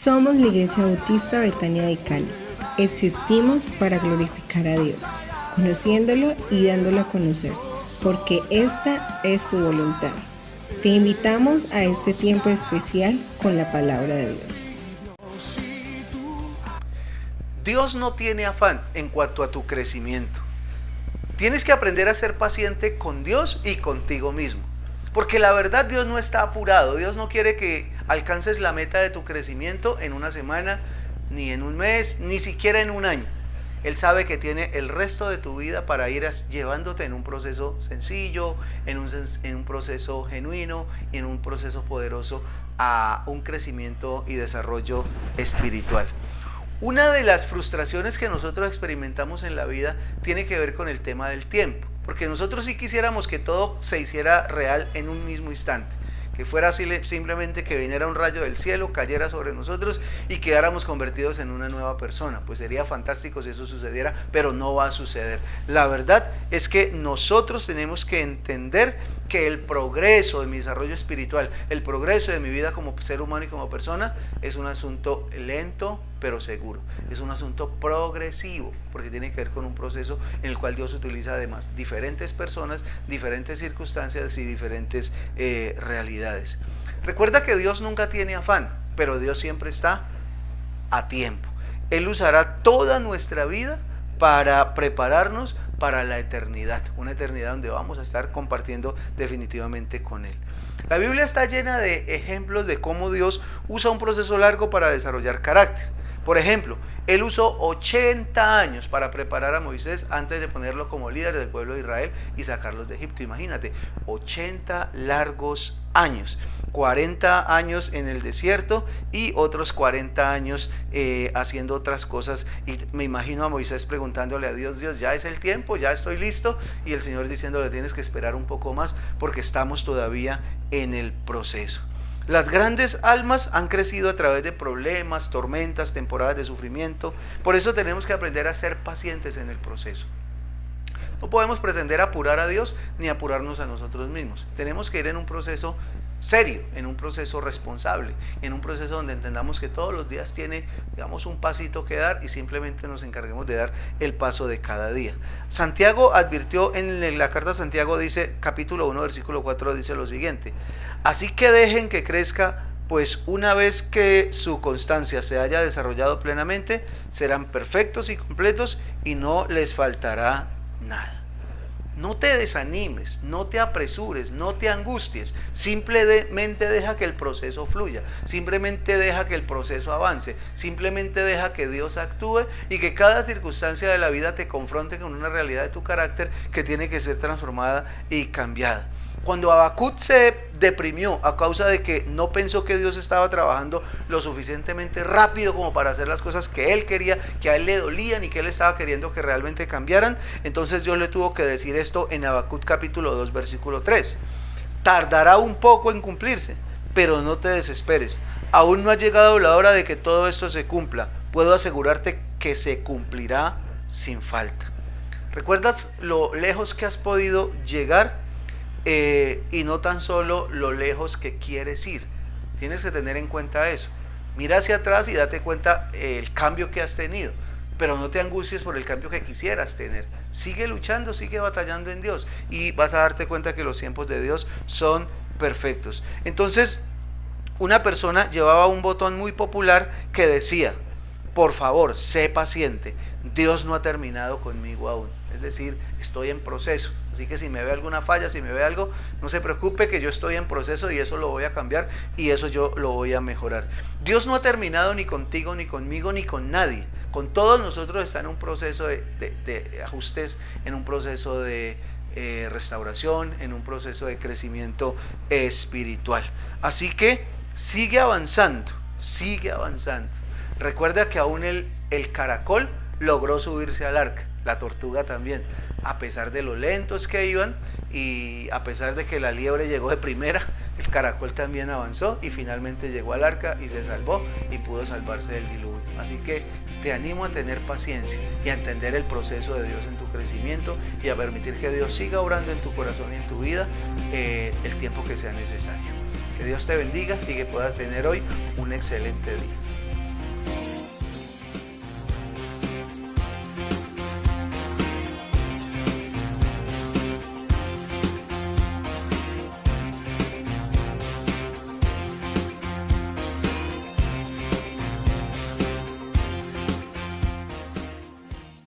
Somos la Iglesia Bautista Betania de Cali. Existimos para glorificar a Dios, conociéndolo y dándolo a conocer, porque esta es su voluntad. Te invitamos a este tiempo especial con la palabra de Dios. Dios no tiene afán en cuanto a tu crecimiento. Tienes que aprender a ser paciente con Dios y contigo mismo. Porque la verdad, Dios no está apurado. Dios no quiere que alcances la meta de tu crecimiento en una semana, ni en un mes, ni siquiera en un año. Él sabe que tiene el resto de tu vida para ir llevándote en un proceso sencillo, en un proceso genuino y en un proceso poderoso a un crecimiento y desarrollo espiritual. Una de las frustraciones que nosotros experimentamos en la vida tiene que ver con el tema del tiempo, porque nosotros sí quisiéramos que todo se hiciera real en un mismo instante, que fuera simplemente que viniera un rayo del cielo, cayera sobre nosotros y quedáramos convertidos en una nueva persona. Pues sería fantástico si eso sucediera, pero no va a suceder. La verdad es que nosotros tenemos que entender que el progreso de mi desarrollo espiritual, el progreso de mi vida como ser humano y como persona, es un asunto lento pero seguro, es un asunto progresivo, porque tiene que ver con un proceso en el cual Dios utiliza además diferentes personas, diferentes circunstancias y diferentes realidades. Recuerda que Dios nunca tiene afán, pero Dios siempre está a tiempo. Él usará toda nuestra vida para prepararnos para la eternidad, una eternidad donde vamos a estar compartiendo definitivamente con Él. La Biblia está llena de ejemplos de cómo Dios usa un proceso largo para desarrollar carácter. Por ejemplo, Él usó 80 años para preparar a Moisés antes de ponerlo como líder del pueblo de Israel y sacarlos de Egipto. Imagínate, 80 largos años, 40 años en el desierto y otros 40 años haciendo otras cosas. Y me imagino a Moisés preguntándole a Dios: Dios, ya es el tiempo, ya estoy listo. Y el Señor diciéndole: tienes que esperar un poco más porque estamos todavía en el proceso. Las grandes almas han crecido a través de problemas, tormentas, temporadas de sufrimiento. Por eso tenemos que aprender a ser pacientes en el proceso. No podemos pretender apurar a Dios ni apurarnos a nosotros mismos. Tenemos que ir en un proceso serio, en un proceso responsable, en un proceso donde entendamos que todos los días tiene, digamos, un pasito que dar y simplemente nos encarguemos de dar el paso de cada día. Santiago advirtió en la carta a Santiago, dice, capítulo 1, versículo 4, dice lo siguiente: así que dejen que crezca, pues una vez que su constancia se haya desarrollado plenamente, serán perfectos y completos y no les faltará nada. No te desanimes, no te apresures, no te angusties, simplemente deja que el proceso fluya, simplemente deja que el proceso avance, simplemente deja que Dios actúe y que cada circunstancia de la vida te confronte con una realidad de tu carácter que tiene que ser transformada y cambiada. Cuando Habacuc se deprimió a causa de que no pensó que Dios estaba trabajando lo suficientemente rápido como para hacer las cosas que él quería, que a él le dolían y que él estaba queriendo que realmente cambiaran, entonces Dios le tuvo que decir esto en Habacuc capítulo 2 versículo 3: tardará un poco en cumplirse, pero no te desesperes, aún no ha llegado la hora de que todo esto se cumpla. Puedo asegurarte que se cumplirá sin falta. ¿Recuerdas lo lejos que has podido llegar? Y no tan solo lo lejos que quieres ir. Tienes que tener en cuenta eso. Mira hacia atrás y date cuenta el cambio que has tenido, pero no te angusties por el cambio que quisieras tener. Sigue luchando, sigue batallando en Dios y vas a darte cuenta que los tiempos de Dios son perfectos. Entonces, una persona llevaba un botón muy popular que decía: por favor, sé paciente, Dios no ha terminado conmigo aún. Es decir, estoy en proceso. Así que si me ve alguna falla, si me ve algo, no se preocupe, que yo estoy en proceso y eso lo voy a cambiar y eso yo lo voy a mejorar. Dios no ha terminado ni contigo, ni conmigo, ni con nadie. Con todos nosotros está en un proceso de ajustes, en un proceso de restauración, en un proceso de crecimiento espiritual. Así que sigue avanzando, sigue avanzando. Recuerda que aún el caracol logró subirse al arca, la tortuga también, a pesar de lo lentos que iban y a pesar de que la liebre llegó de primera, el caracol también avanzó y finalmente llegó al arca y se salvó y pudo salvarse del diluvio. Así que te animo a tener paciencia y a entender el proceso de Dios en tu crecimiento y a permitir que Dios siga obrando en tu corazón y en tu vida el tiempo que sea necesario. Que Dios te bendiga y que puedas tener hoy un excelente día.